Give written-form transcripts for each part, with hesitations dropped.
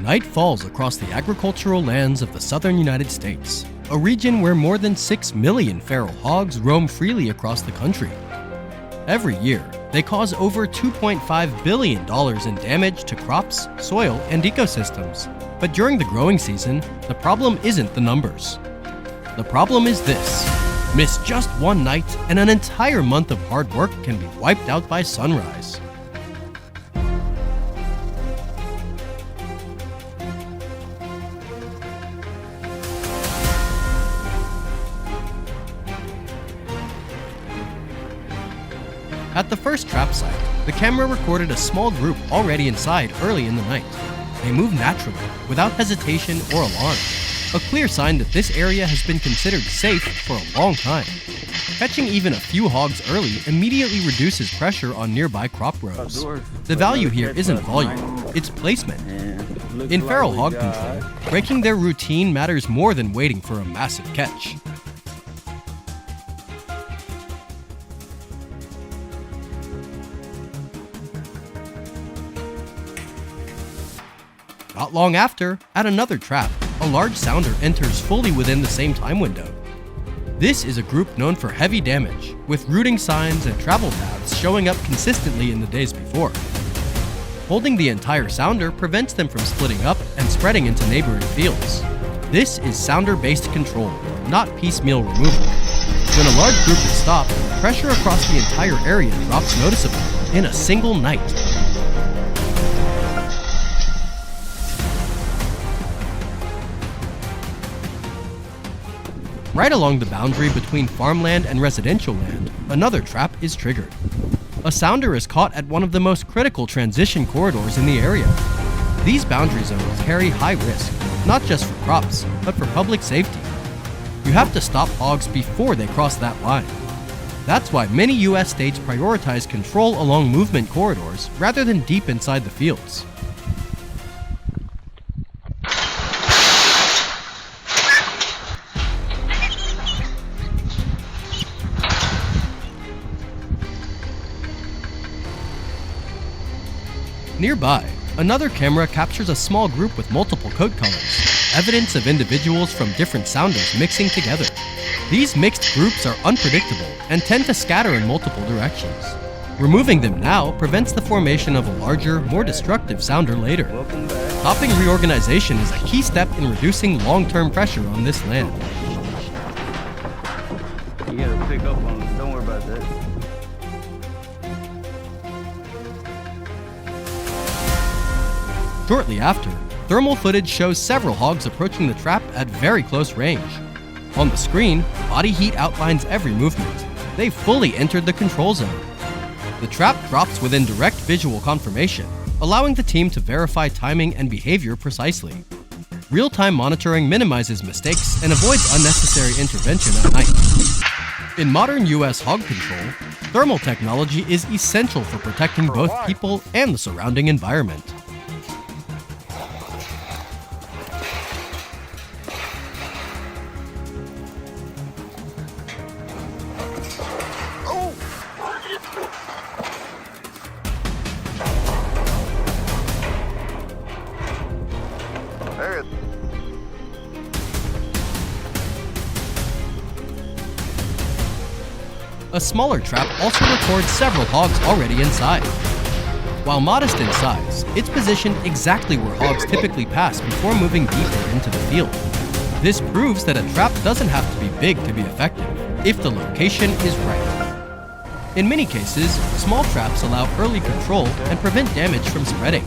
Night falls across the agricultural lands of the southern United States, a region where more than 6 million feral hogs roam freely across the country. Every year, they cause over $2.5 billion in damage to crops, soil, and ecosystems. But during the growing season, the problem isn't the numbers. The problem is this: miss just one night and an entire month of hard work can be wiped out by sunrise. At the first trap site, the camera recorded a small group already inside early in the night. They moved naturally, without hesitation or alarm, a clear sign that this area has been considered safe for a long time. Catching even a few hogs early immediately reduces pressure on nearby crop rows. The value here isn't volume, it's placement. In feral hog control, breaking their routine matters more than waiting for a massive catch. Not long after, at another trap, a large sounder enters fully within the same time window. This is a group known for heavy damage, with routing signs and travel paths showing up consistently in the days before. Holding the entire sounder prevents them from splitting up and spreading into neighboring fields. This is sounder-based control, not piecemeal removal. When a large group is stopped, pressure across the entire area drops noticeably in a single night. Right along the boundary between farmland and residential land, another trap is triggered. A sounder is caught at one of the most critical transition corridors in the area. These boundary zones carry high risk, not just for crops, but for public safety. You have to stop hogs before they cross that line. That's why many US states prioritize control along movement corridors rather than deep inside the fields. Nearby, another camera captures a small group with multiple coat colors, evidence of individuals from different sounders mixing together. These mixed groups are unpredictable and tend to scatter in multiple directions. Removing them now prevents the formation of a larger, more destructive sounder later. Stopping reorganization is a key step in reducing long-term pressure on this land. You gotta pick up on it, don't worry about that. Shortly after, thermal footage shows several hogs approaching the trap at very close range. On the screen, body heat outlines every movement. They've fully entered the control zone. The trap drops within direct visual confirmation, allowing the team to verify timing and behavior precisely. Real-time monitoring minimizes mistakes and avoids unnecessary intervention at night. In modern US hog control, thermal technology is essential for protecting both people and the surrounding environment. A smaller trap also records several hogs already inside. While modest in size, it's positioned exactly where hogs typically pass before moving deeper into the field. This proves that a trap doesn't have to be big to be effective, if the location is right. In many cases, small traps allow early control and prevent damage from spreading.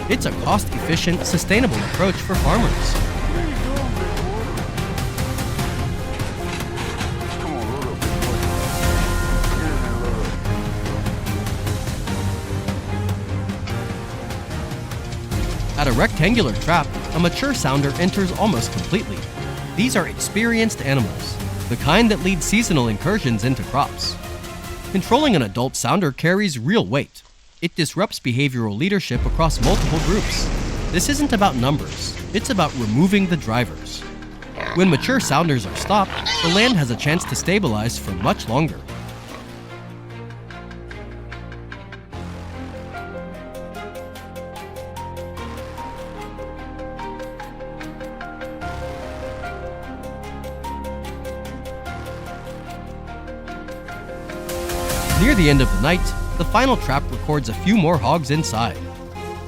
It's a cost-efficient, sustainable approach for farmers. At a rectangular trap, a mature sounder enters almost completely. These are experienced animals, the kind that lead seasonal incursions into crops. Controlling an adult sounder carries real weight. It disrupts behavioral leadership across multiple groups. This isn't about numbers, it's about removing the drivers. When mature sounders are stopped, the land has a chance to stabilize for much longer. Near the end of the night, the final trap records a few more hogs inside.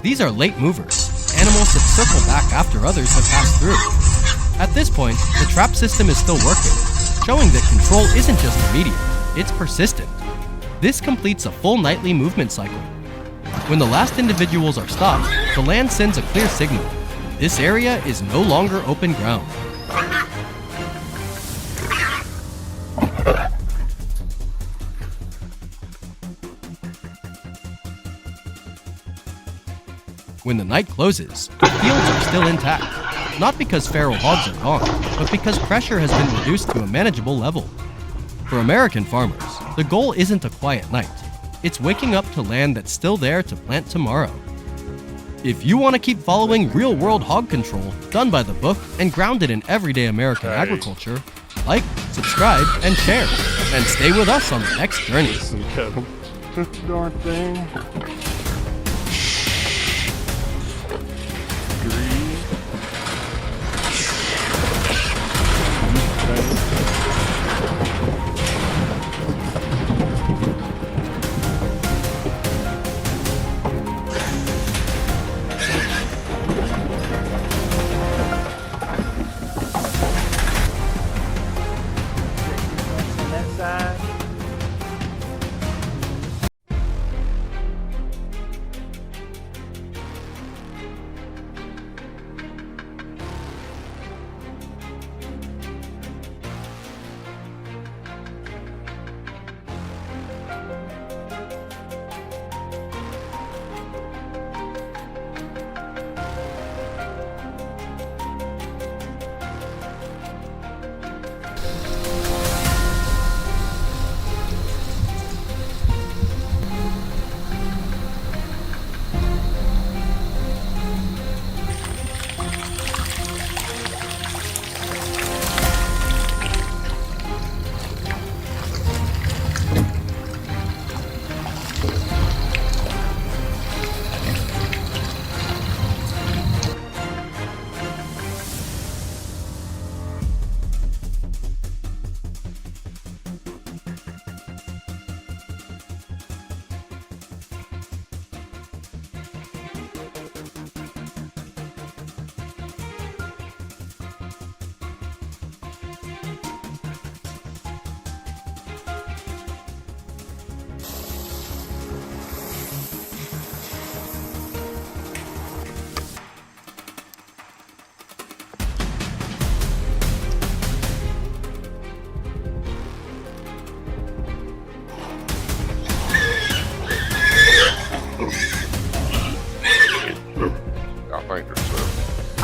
These are late movers, animals that circle back after others have passed through. At this point, the trap system is still working, showing that control isn't just immediate, it's persistent. This completes a full nightly movement cycle. When the last individuals are stopped, the land sends a clear signal. This area is no longer open ground. When the night closes, the fields are still intact, not because feral hogs are gone, but because pressure has been reduced to a manageable level. For American farmers, the goal isn't a quiet night. It's waking up to land that's still there to plant tomorrow. If you want to keep following real-world hog control done by the book and grounded in everyday American agriculture, like, subscribe, and share, and stay with us on the next journey. Darn thing.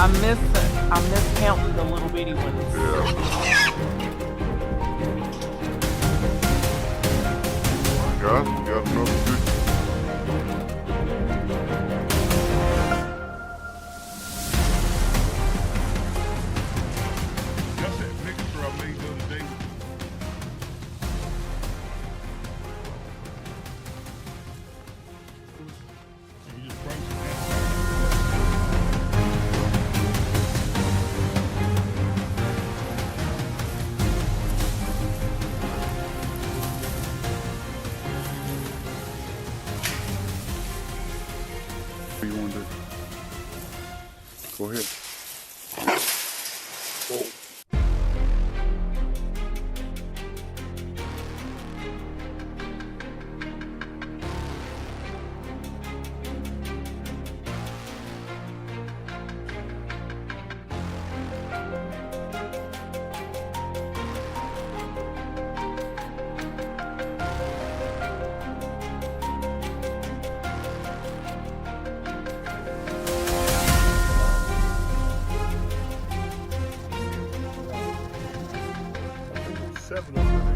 I miss counting the little bitty ones. Yeah. Guys, we got another good. That's that mixture I made the other day. You just bring some you want to do? Go ahead. Seven of them.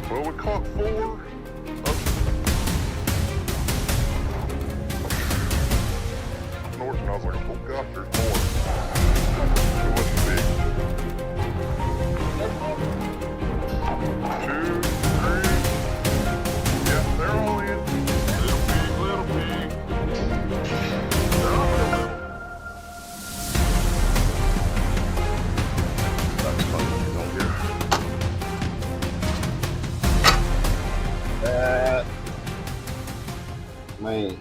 Well, we caught 4 up north, and I was like, oh gosh, there's more. It wasn't big. 2, 3. Yeah, they're all in. Little pig, little pig. They're all little. That's funny, you don't get That man.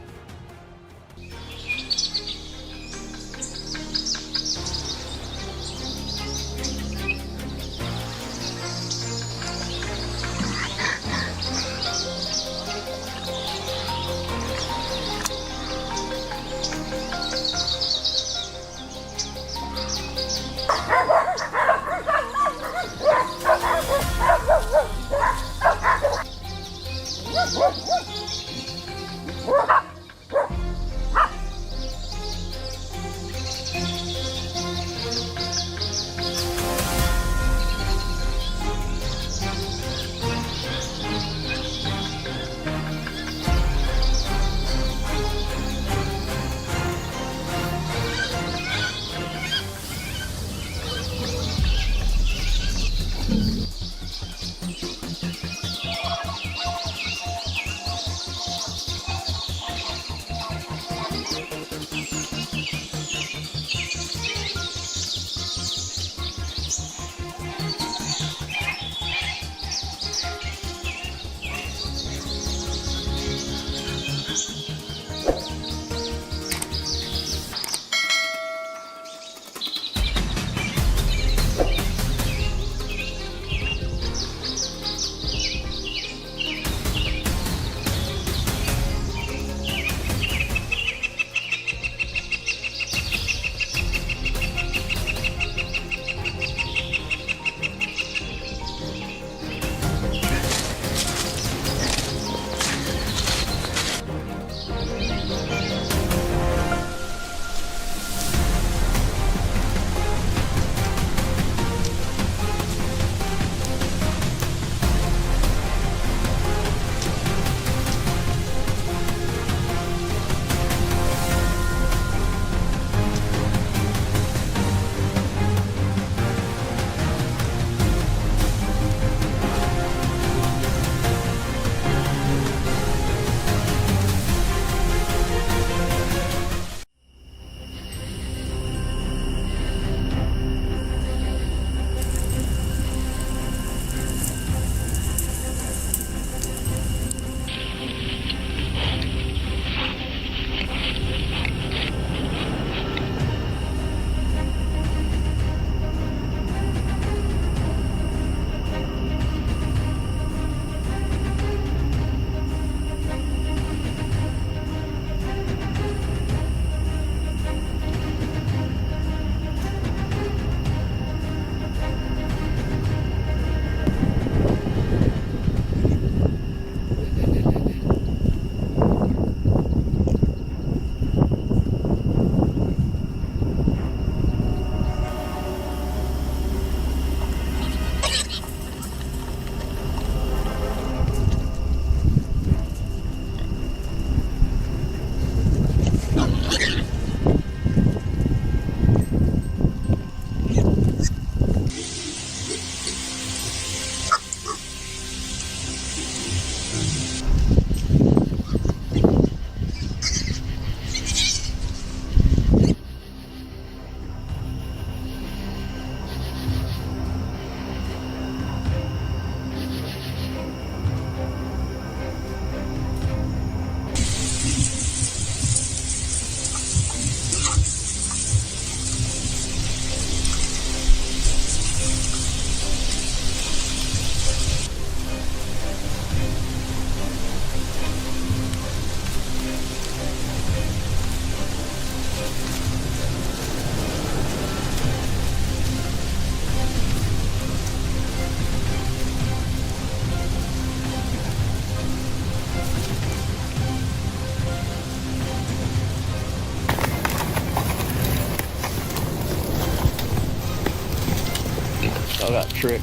trick.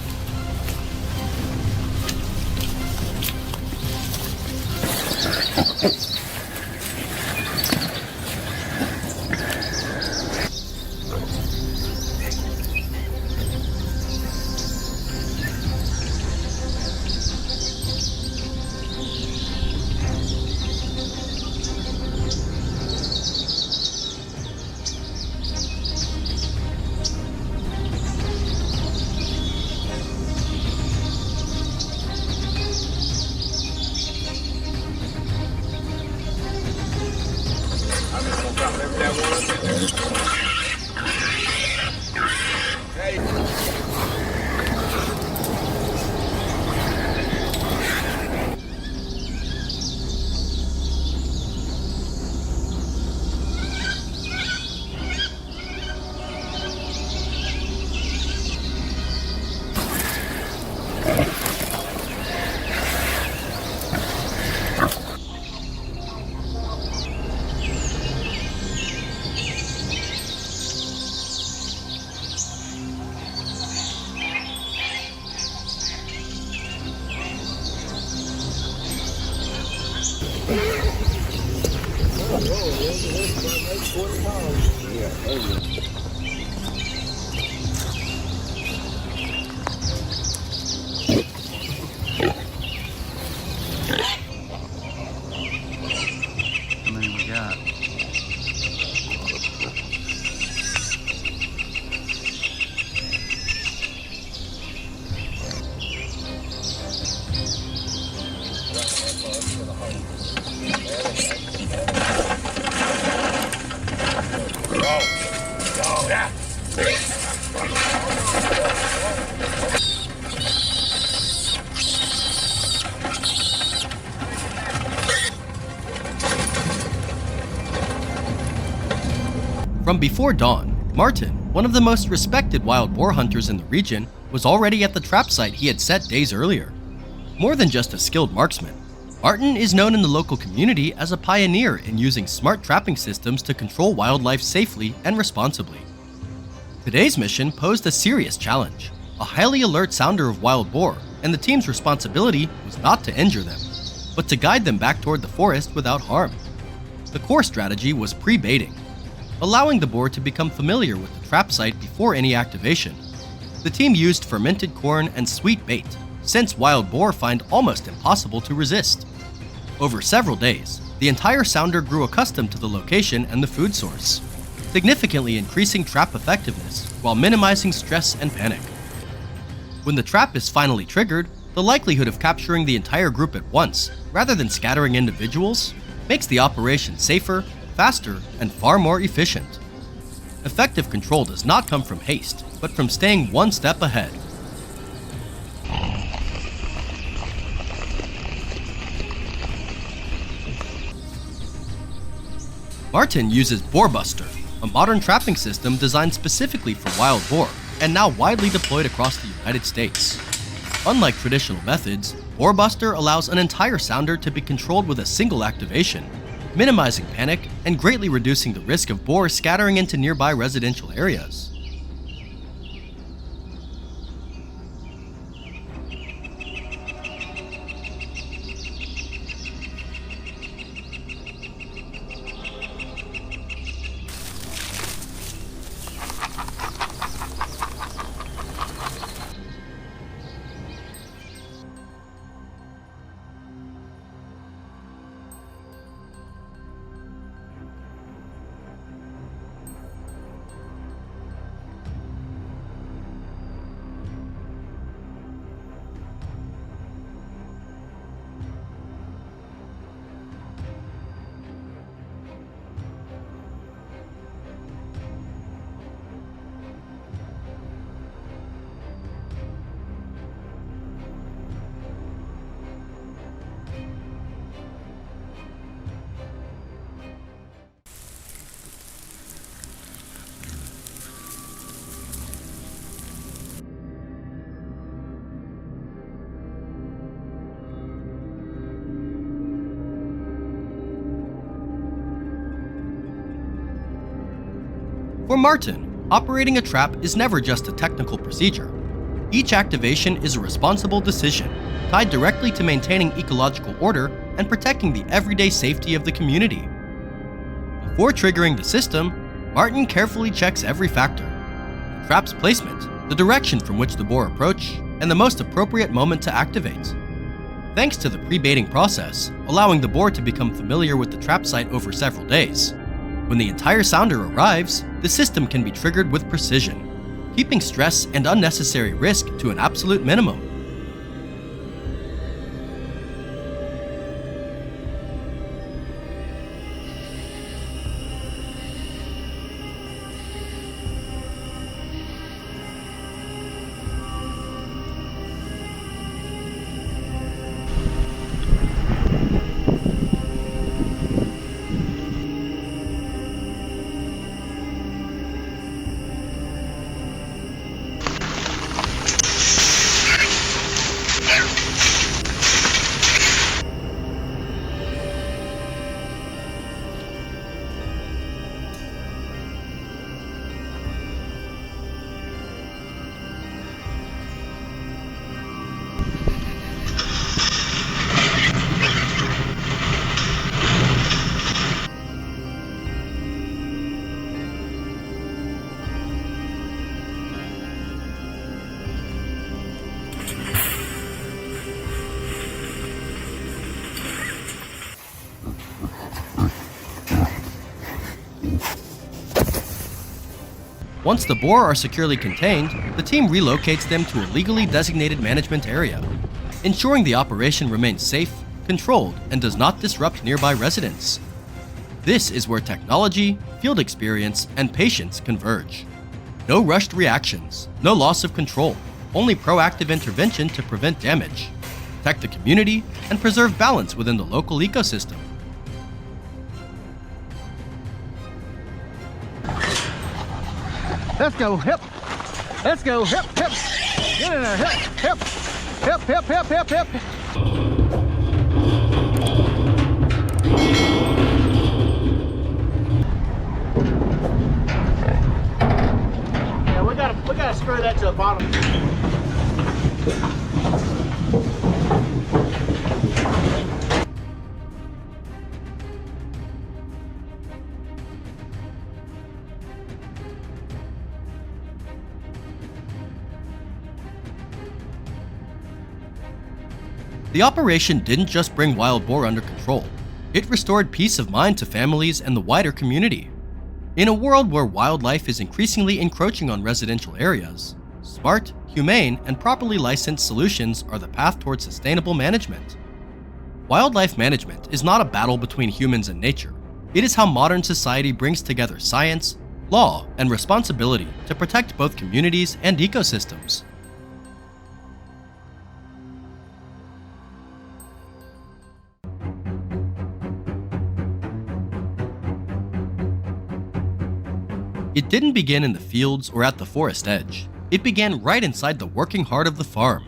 How many we got? From before dawn, Martin, one of the most respected wild boar hunters in the region, was already at the trap site he had set days earlier. More than just a skilled marksman, Martin is known in the local community as a pioneer in using smart trapping systems to control wildlife safely and responsibly. Today's mission posed a serious challenge, a highly alert sounder of wild boar, and the team's responsibility was not to injure them, but to guide them back toward the forest without harm. The core strategy was pre-baiting, allowing the boar to become familiar with the trap site before any activation. The team used fermented corn and sweet bait, since wild boar find almost impossible to resist. Over several days, the entire sounder grew accustomed to the location and the food source, significantly increasing trap effectiveness while minimizing stress and panic. When the trap is finally triggered, the likelihood of capturing the entire group at once, rather than scattering individuals, makes the operation safer, faster, and far more efficient. Effective control does not come from haste, but from staying one step ahead. Martin uses Boar Buster, a modern trapping system designed specifically for wild boar and now widely deployed across the United States. Unlike traditional methods, Boar Buster allows an entire sounder to be controlled with a single activation, minimizing panic and greatly reducing the risk of boar scattering into nearby residential areas. For Martin, operating a trap is never just a technical procedure. Each activation is a responsible decision, tied directly to maintaining ecological order and protecting the everyday safety of the community. Before triggering the system, Martin carefully checks every factor: the trap's placement, the direction from which the boar approach, and the most appropriate moment to activate. Thanks to the pre-baiting process, allowing the boar to become familiar with the trap site over several days, when the entire sounder arrives, the system can be triggered with precision, keeping stress and unnecessary risk to an absolute minimum. Once the boar are securely contained, the team relocates them to a legally designated management area, ensuring the operation remains safe, controlled, and does not disrupt nearby residents. This is where technology, field experience, and patience converge. No rushed reactions, no loss of control, only proactive intervention to prevent damage, protect the community, and preserve balance within the local ecosystem. Let's go, hip. Let's go, hip, hip. Get in there, hip, hip. Hip, hip, hip, hip, hip. Yeah, we gotta screw that to the bottom. The operation didn't just bring wild boar under control, it restored peace of mind to families and the wider community. In a world where wildlife is increasingly encroaching on residential areas, smart, humane, and properly licensed solutions are the path towards sustainable management. Wildlife management is not a battle between humans and nature. It is how modern society brings together science, law, and responsibility to protect both communities and ecosystems. It didn't begin in the fields or at the forest edge. It began right inside the working heart of the farm.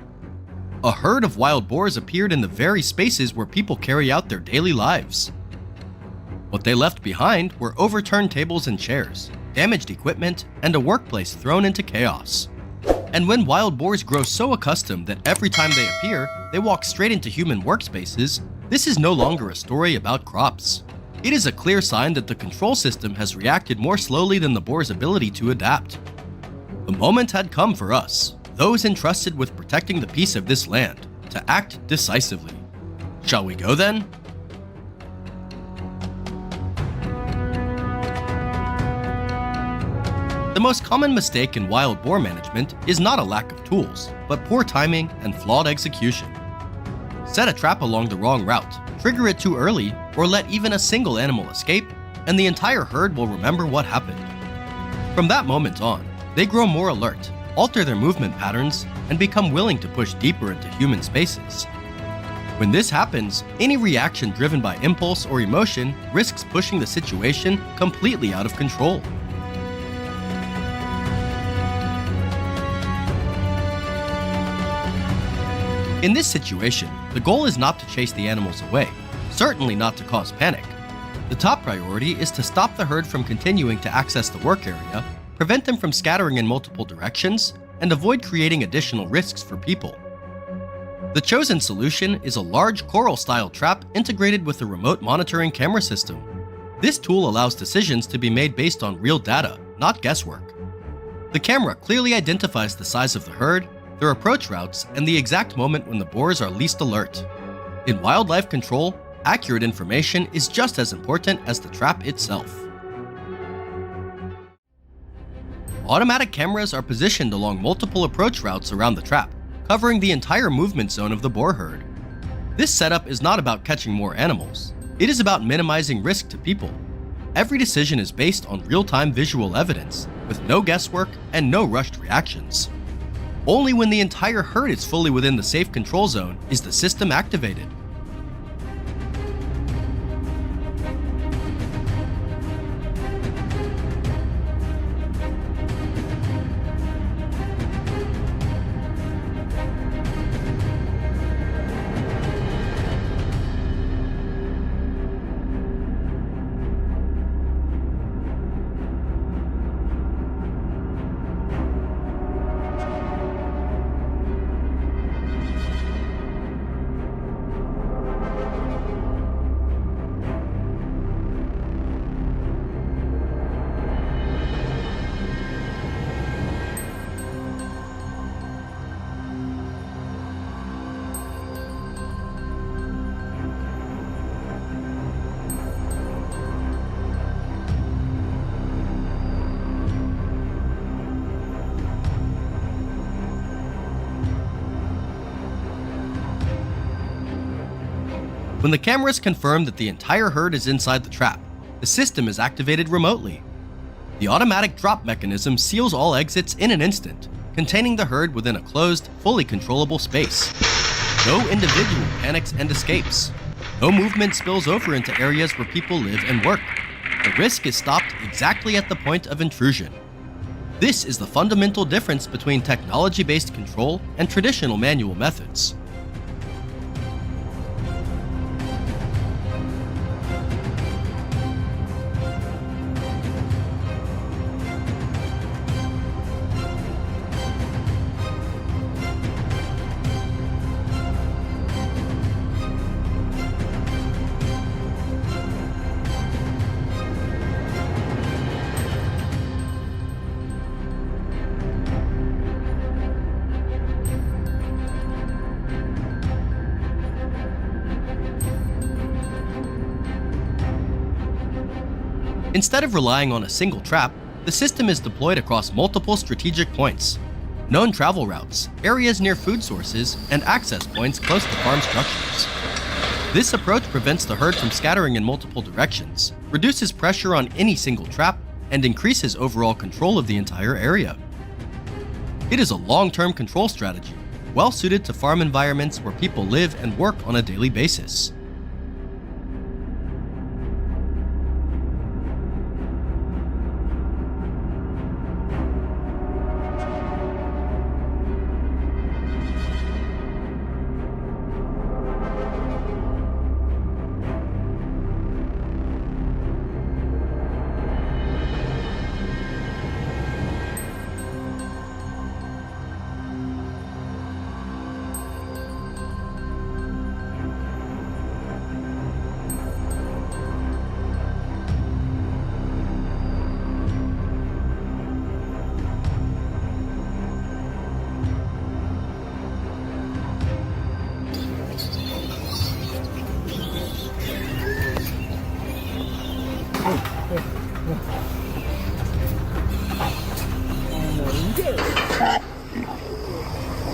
A herd of wild boars appeared in the very spaces where people carry out their daily lives. What they left behind were overturned tables and chairs, damaged equipment, and a workplace thrown into chaos. And when wild boars grow so accustomed that every time they appear, they walk straight into human workspaces, this is no longer a story about crops. It is a clear sign that the control system has reacted more slowly than the boar's ability to adapt. The moment had come for us, those entrusted with protecting the peace of this land, to act decisively. Shall we go then? The most common mistake in wild boar management is not a lack of tools, but poor timing and flawed execution. Set a trap along the wrong route, trigger it too early, or let even a single animal escape, and the entire herd will remember what happened. From that moment on, they grow more alert, alter their movement patterns, and become willing to push deeper into human spaces. When this happens, any reaction driven by impulse or emotion risks pushing the situation completely out of control. In this situation, the goal is not to chase the animals away, certainly not to cause panic. The top priority is to stop the herd from continuing to access the work area, prevent them from scattering in multiple directions, and avoid creating additional risks for people. The chosen solution is a large coral-style trap integrated with a remote monitoring camera system. This tool allows decisions to be made based on real data, not guesswork. The camera clearly identifies the size of the herd, their approach routes, and the exact moment when the boars are least alert. In wildlife control, accurate information is just as important as the trap itself. Automatic cameras are positioned along multiple approach routes around the trap, covering the entire movement zone of the boar herd. This setup is not about catching more animals. It is about minimizing risk to people. Every decision is based on real-time visual evidence, with no guesswork and no rushed reactions. Only when the entire herd is fully within the safe control zone is the system activated. When the cameras confirm that the entire herd is inside the trap, the system is activated remotely. The automatic drop mechanism seals all exits in an instant, containing the herd within a closed, fully controllable space. No individual panics and escapes. No movement spills over into areas where people live and work. The risk is stopped exactly at the point of intrusion. This is the fundamental difference between technology-based control and traditional manual methods. Instead of relying on a single trap, the system is deployed across multiple strategic points, known travel routes, areas near food sources, and access points close to farm structures. This approach prevents the herd from scattering in multiple directions, reduces pressure on any single trap, and increases overall control of the entire area. It is a long-term control strategy, well suited to farm environments where people live and work on a daily basis.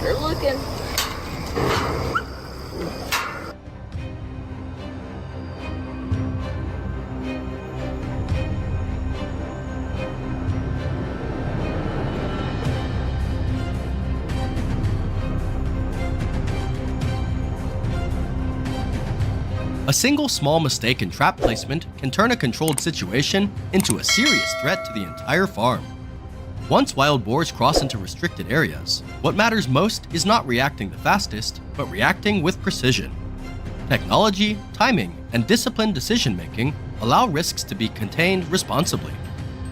They're looking. A single small mistake in trap placement can turn a controlled situation into a serious threat to the entire farm. Once wild boars cross into restricted areas, what matters most is not reacting the fastest, but reacting with precision. Technology, timing, and disciplined decision-making allow risks to be contained responsibly,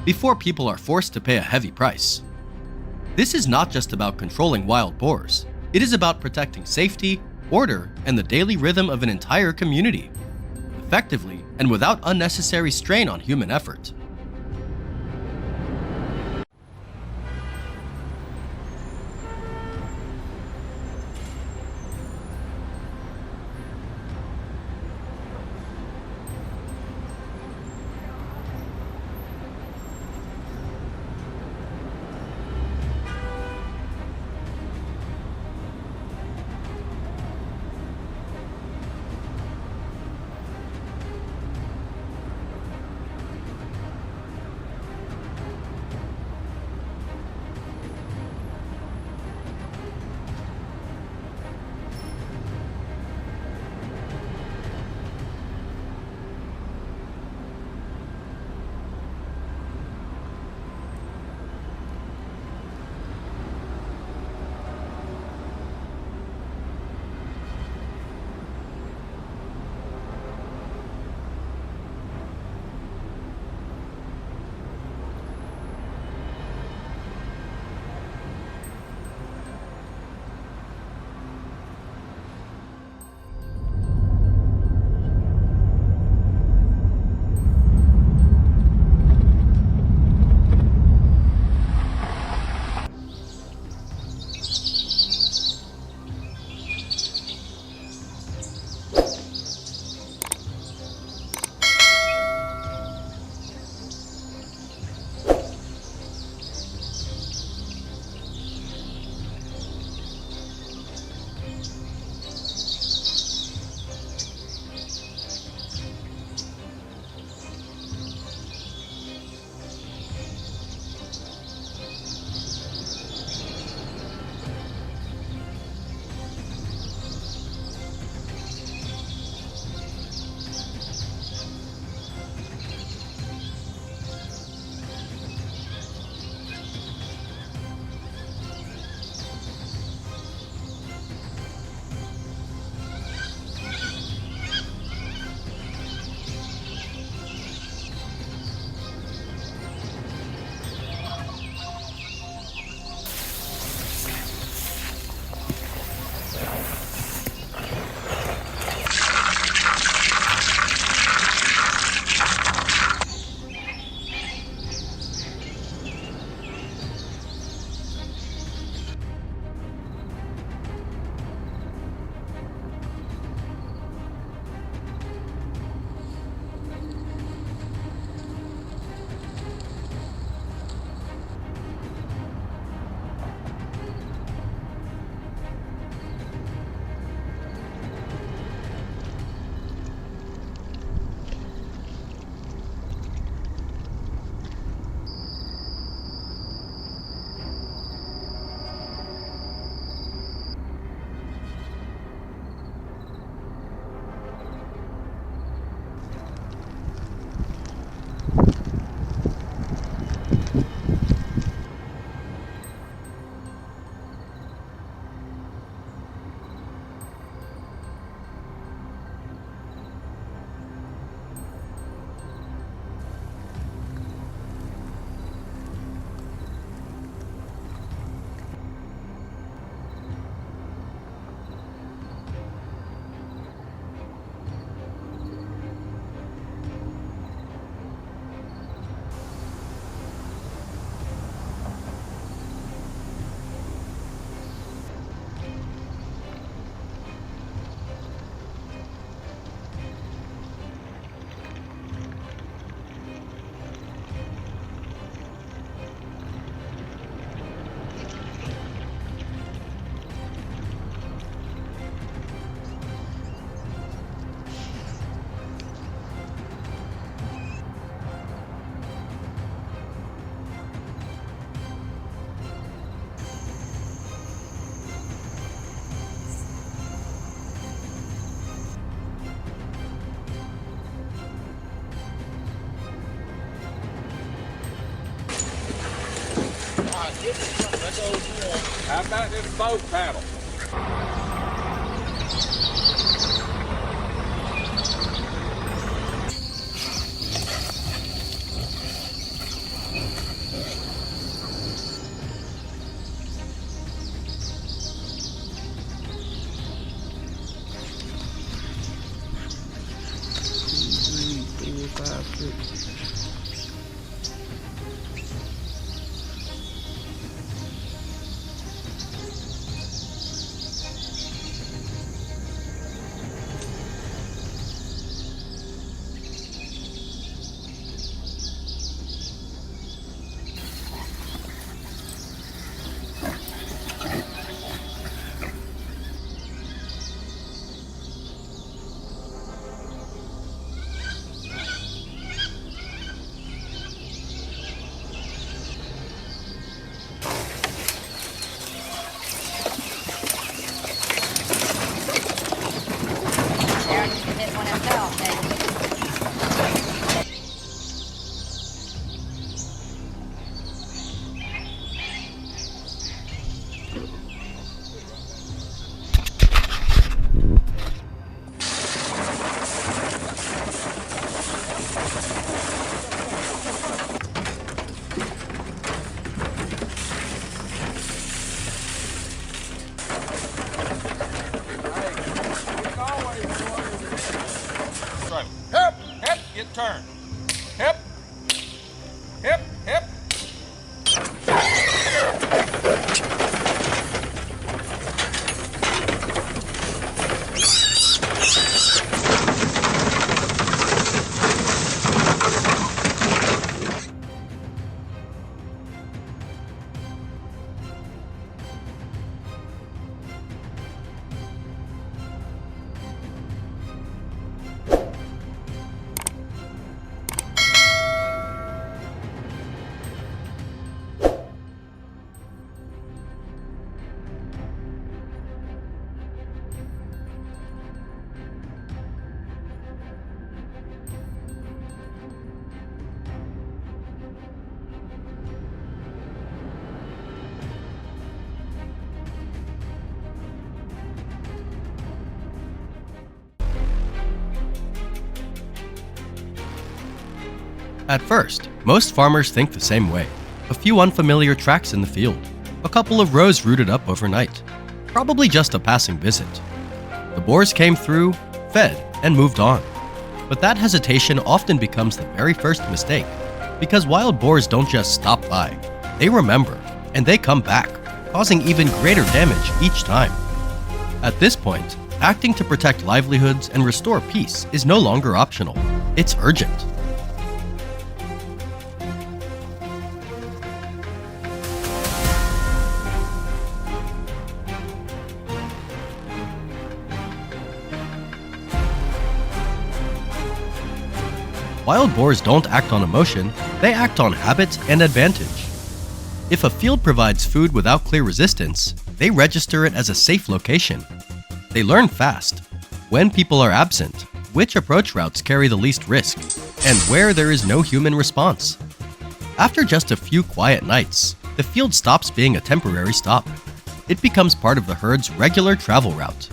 before people are forced to pay a heavy price. This is not just about controlling wild boars. It is about protecting safety, order, and the daily rhythm of an entire community, effectively and without unnecessary strain on human effort. How about this boat paddle? Hip, hip, get turned. Hip, hip, hip. At first, most farmers think the same way. A few unfamiliar tracks in the field, a couple of rows rooted up overnight, probably just a passing visit. The boars came through, fed, and moved on. But that hesitation often becomes the very first mistake, because wild boars don't just stop by. They remember, and they come back, causing even greater damage each time. At this point, acting to protect livelihoods and restore peace is no longer optional. It's urgent. Wild boars don't act on emotion, they act on habit and advantage. If a field provides food without clear resistance, they register it as a safe location. They learn fast, when people are absent, which approach routes carry the least risk, and where there is no human response. After just a few quiet nights, the field stops being a temporary stop. It becomes part of the herd's regular travel route.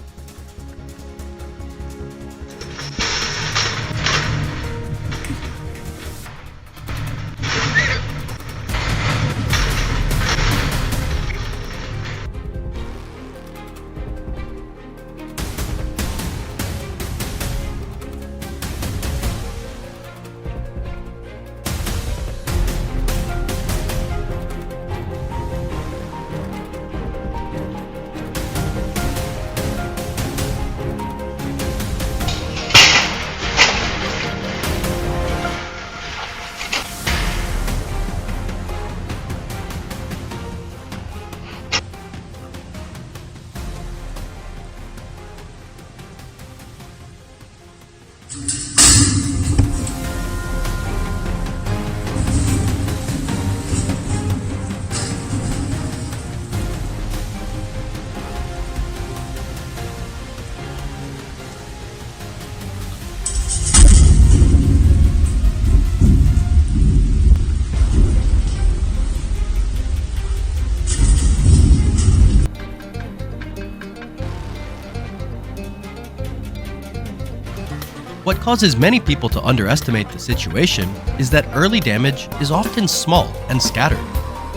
What causes many people to underestimate the situation is that early damage is often small and scattered.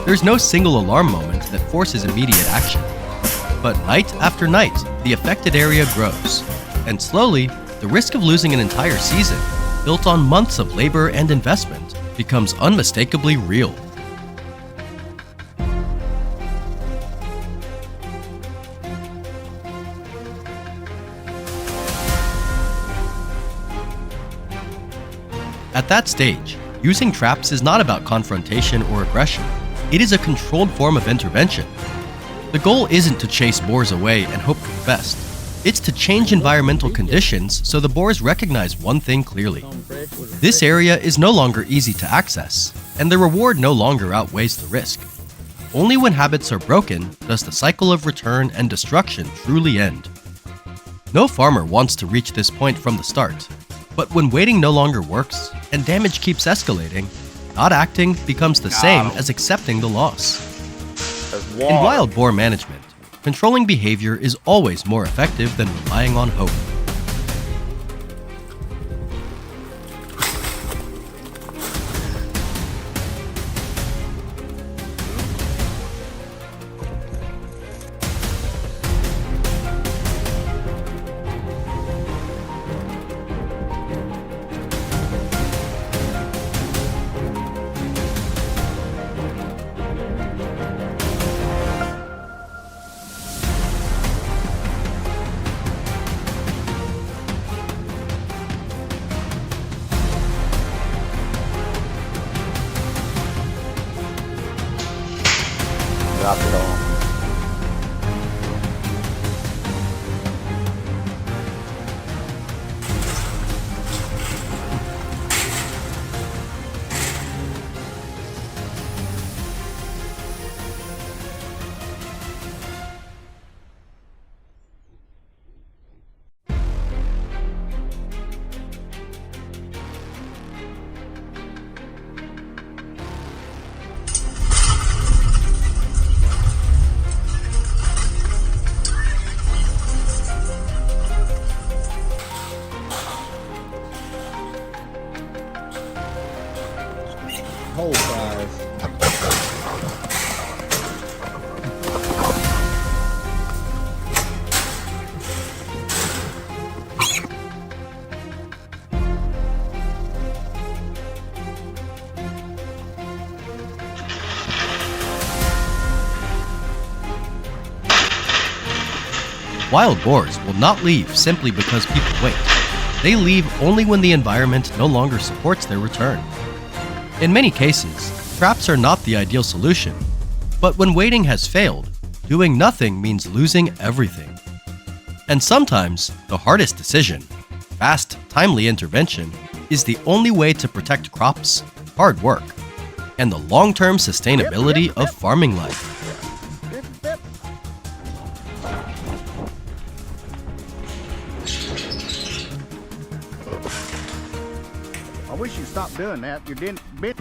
There's no single alarm moment that forces immediate action. But night after night, the affected area grows, and slowly, the risk of losing an entire season built on months of labor and investment, becomes unmistakably real. At that stage, using traps is not about confrontation or aggression. It is a controlled form of intervention. The goal isn't to chase boars away and hope for the best. It's to change environmental conditions so the boars recognize one thing clearly. This area is no longer easy to access, and the reward no longer outweighs the risk. Only when habits are broken does the cycle of return and destruction truly end. No farmer wants to reach this point from the start, but when waiting no longer works and damage keeps escalating, not acting becomes the same as accepting the loss. In wild boar management, controlling behavior is always more effective than relying on hope. Drop it all. Whole size. Wild boars will not leave simply because people wait. They leave only when the environment no longer supports their return. In many cases, traps are not the ideal solution, but when waiting has failed, doing nothing means losing everything. And sometimes, the hardest decision, fast, timely intervention, is the only way to protect crops, hard work, and the long-term sustainability of farming life. I wish you'd stop doing that. You're doing bit.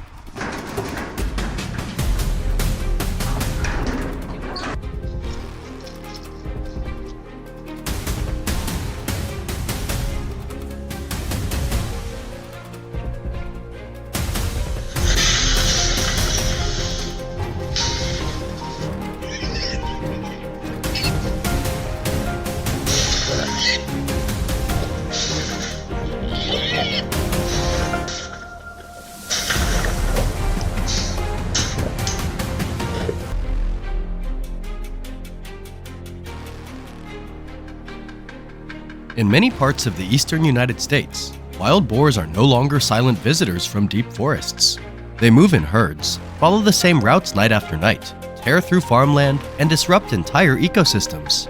In many parts of the eastern United States, wild boars are no longer silent visitors from deep forests. They move in herds, follow the same routes night after night, tear through farmland, and disrupt entire ecosystems.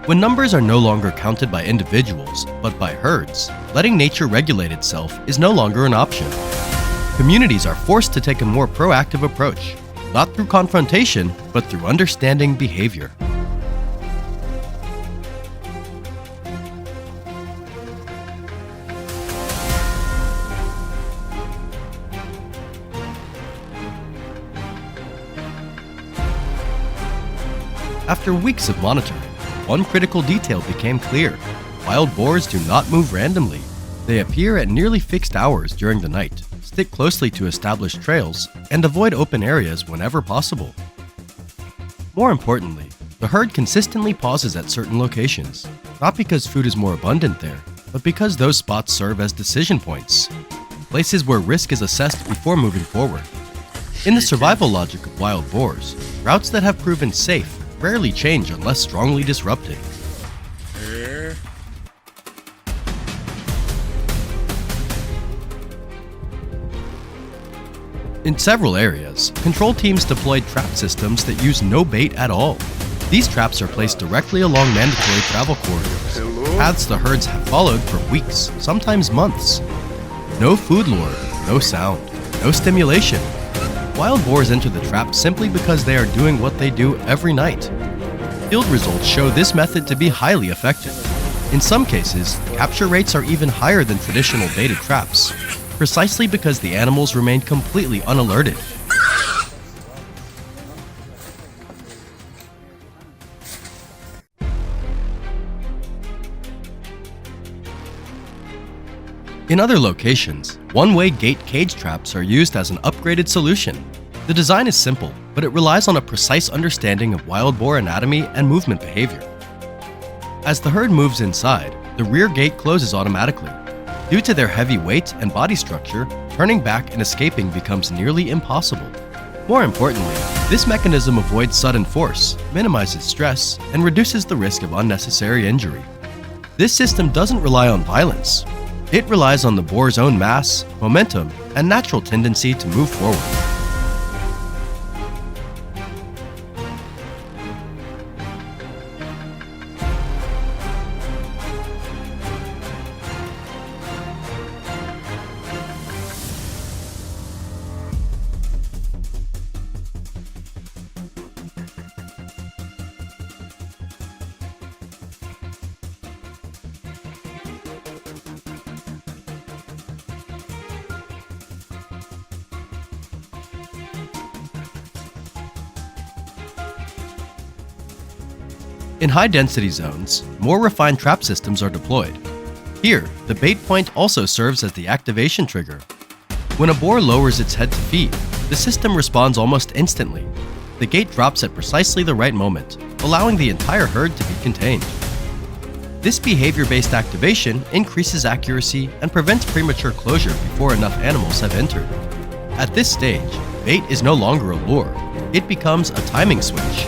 When numbers are no longer counted by individuals, but by herds, letting nature regulate itself is no longer an option. Communities are forced to take a more proactive approach, not through confrontation, but through understanding behavior. After weeks of monitoring, one critical detail became clear. Wild boars do not move randomly. They appear at nearly fixed hours during the night, stick closely to established trails, and avoid open areas whenever possible. More importantly, the herd consistently pauses at certain locations, not because food is more abundant there, but because those spots serve as decision points, places where risk is assessed before moving forward. In the survival logic of wild boars, routes that have proven safe rarely change unless strongly disrupted. In several areas, control teams deployed trap systems that use no bait at all. These traps are placed directly along mandatory travel corridors, paths the herds have followed for weeks, sometimes months. No food lure, no sound, no stimulation. Wild boars enter the trap simply because they are doing what they do every night. Field results show this method to be highly effective. In some cases, capture rates are even higher than traditional baited traps, precisely because the animals remain completely unalerted. In other locations, one-way gate cage traps are used as an upgraded solution. The design is simple, but it relies on a precise understanding of wild boar anatomy and movement behavior. As the herd moves inside, the rear gate closes automatically. Due to their heavy weight and body structure, turning back and escaping becomes nearly impossible. More importantly, this mechanism avoids sudden force, minimizes stress, and reduces the risk of unnecessary injury. This system doesn't rely on violence. It relies on the boar's own mass, momentum, and natural tendency to move forward. In high-density zones, more refined trap systems are deployed. Here, the bait point also serves as the activation trigger. When a boar lowers its head to feed, the system responds almost instantly. The gate drops at precisely the right moment, allowing the entire herd to be contained. This behavior-based activation increases accuracy and prevents premature closure before enough animals have entered. At this stage, bait is no longer a lure. It becomes a timing switch.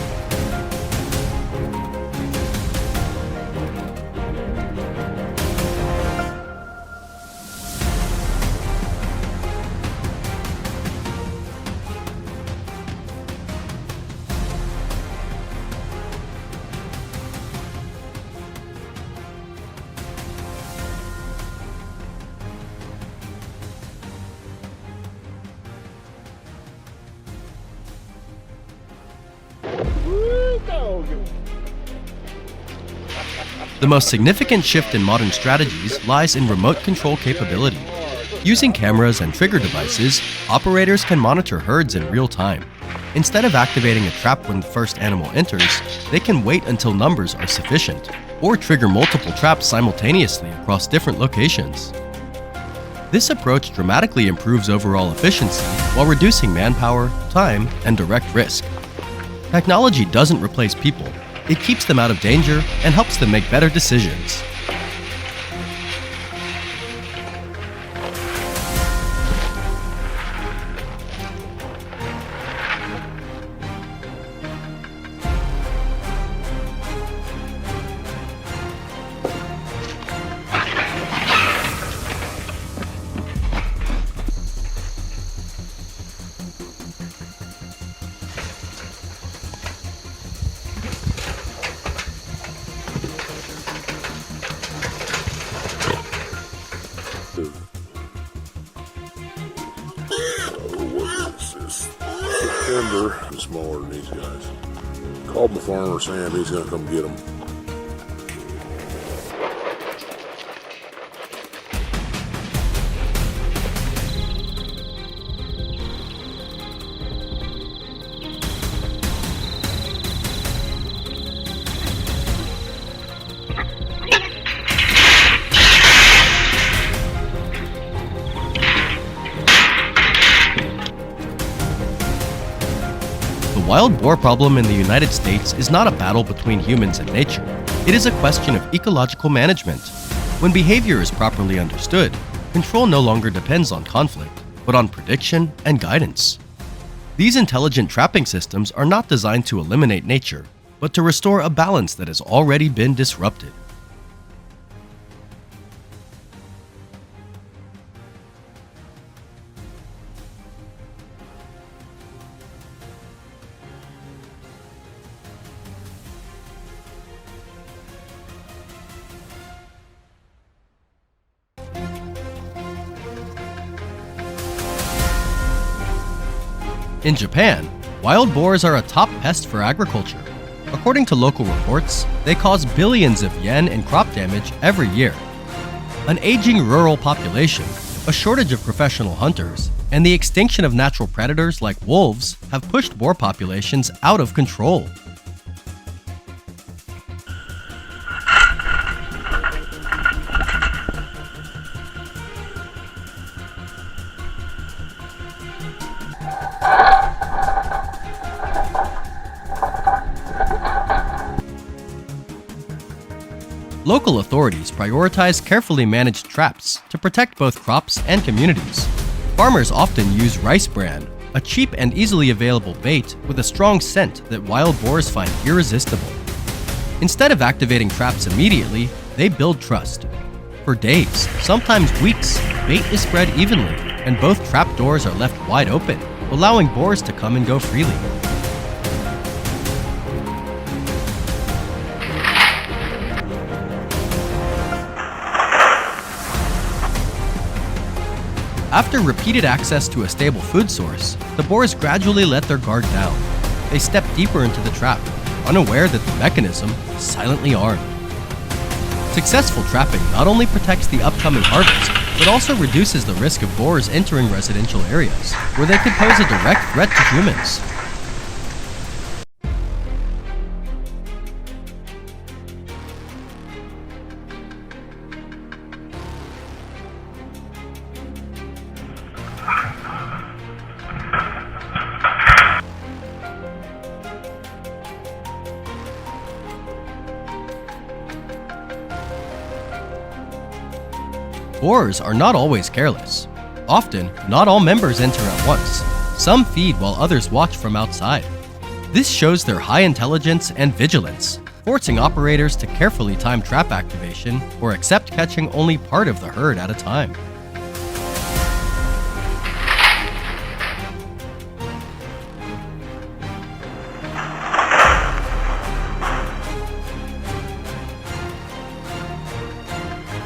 The most significant shift in modern strategies lies in remote control capability. Using cameras and trigger devices, operators can monitor herds in real time. Instead of activating a trap when the first animal enters, they can wait until numbers are sufficient, or trigger multiple traps simultaneously across different locations. This approach dramatically improves overall efficiency while reducing manpower, time, and direct risk. Technology doesn't replace people. It keeps them out of danger and helps them make better decisions. September is smaller than these guys. Called my farmer Sam, he's gonna come get them. The wild boar problem in the United States is not a battle between humans and nature. It is a question of ecological management. When behavior is properly understood, control no longer depends on conflict, but on prediction and guidance. These intelligent trapping systems are not designed to eliminate nature, but to restore a balance that has already been disrupted. In Japan, wild boars are a top pest for agriculture. According to local reports, they cause billions of yen in crop damage every year. An aging rural population, a shortage of professional hunters, and the extinction of natural predators like wolves have pushed boar populations out of control. Local authorities prioritize carefully managed traps to protect both crops and communities. Farmers often use rice bran, a cheap and easily available bait with a strong scent that wild boars find irresistible. Instead of activating traps immediately, they build trust. For days, sometimes weeks, bait is spread evenly, and both trapdoors are left wide open, allowing boars to come and go freely. After repeated access to a stable food source, the boars gradually let their guard down. They step deeper into the trap, unaware that the mechanism is silently armed. Successful trapping not only protects the upcoming harvest, but also reduces the risk of boars entering residential areas, where they could pose a direct threat to humans. Boars are not always careless. Often, not all members enter at once. Some feed while others watch from outside. This shows their high intelligence and vigilance, forcing operators to carefully time trap activation or accept catching only part of the herd at a time.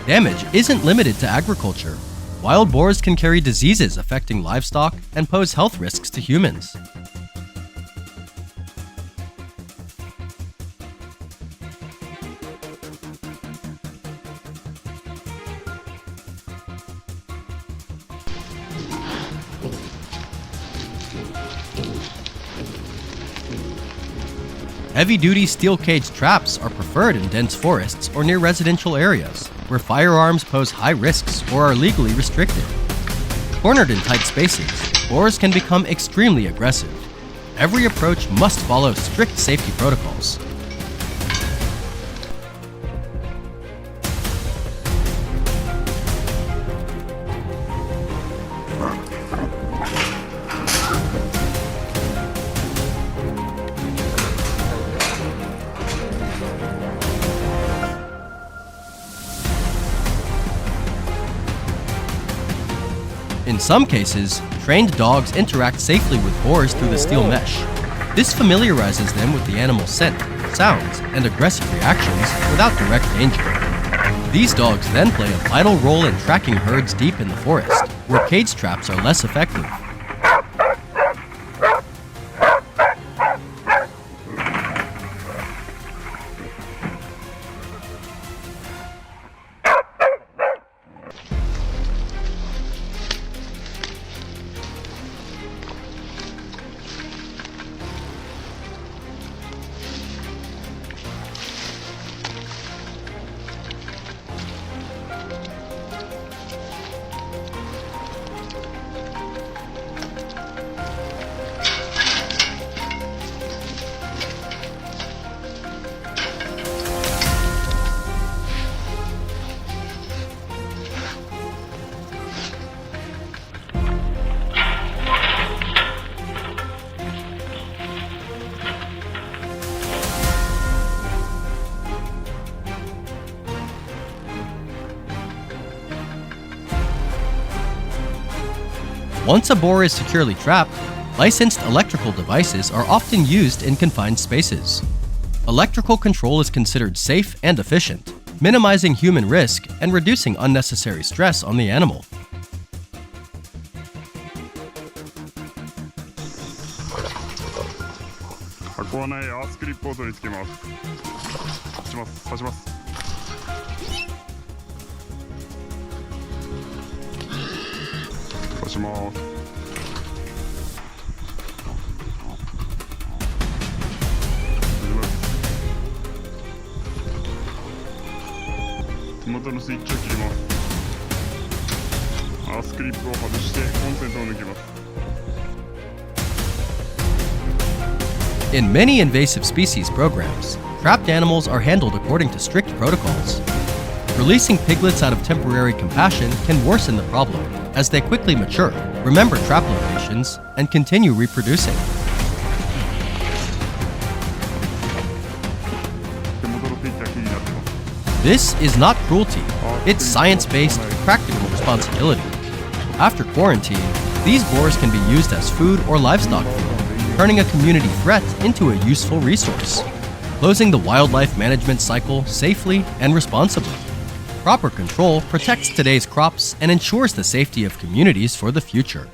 Damage isn't limited to agriculture. Wild boars can carry diseases affecting livestock and pose health risks to humans. Heavy-duty steel cage traps are preferred in dense forests or near residential areas, where firearms pose high risks or are legally restricted. Cornered in tight spaces, boars can become extremely aggressive. Every approach must follow strict safety protocols. In some cases, trained dogs interact safely with boars through the steel mesh. This familiarizes them with the animal's scent, sounds, and aggressive reactions without direct danger. These dogs then play a vital role in tracking herds deep in the forest, where cage traps are less effective. Once a boar is securely trapped, licensed electrical devices are often used in confined spaces. Electrical control is considered safe and efficient, minimizing human risk and reducing unnecessary stress on the animal. 箱はないアースクリップを取り付けます。刺します。刺します。手元のスイッチを切ります。アースクリップを外してコンセントを抜きます。 In many invasive species programs, trapped animals are handled according to strict protocols. Releasing piglets out of temporary compassion can worsen the problem as they quickly mature, remember trap locations, and continue reproducing. 手元のスイッチはキーになってます。 This is not cruelty, it's science-based, practical responsibility. After quarantine, these boars can be used as food or livestock feed, turning a community threat into a useful resource, closing the wildlife management cycle safely and responsibly. Proper control protects today's crops and ensures the safety of communities for the future.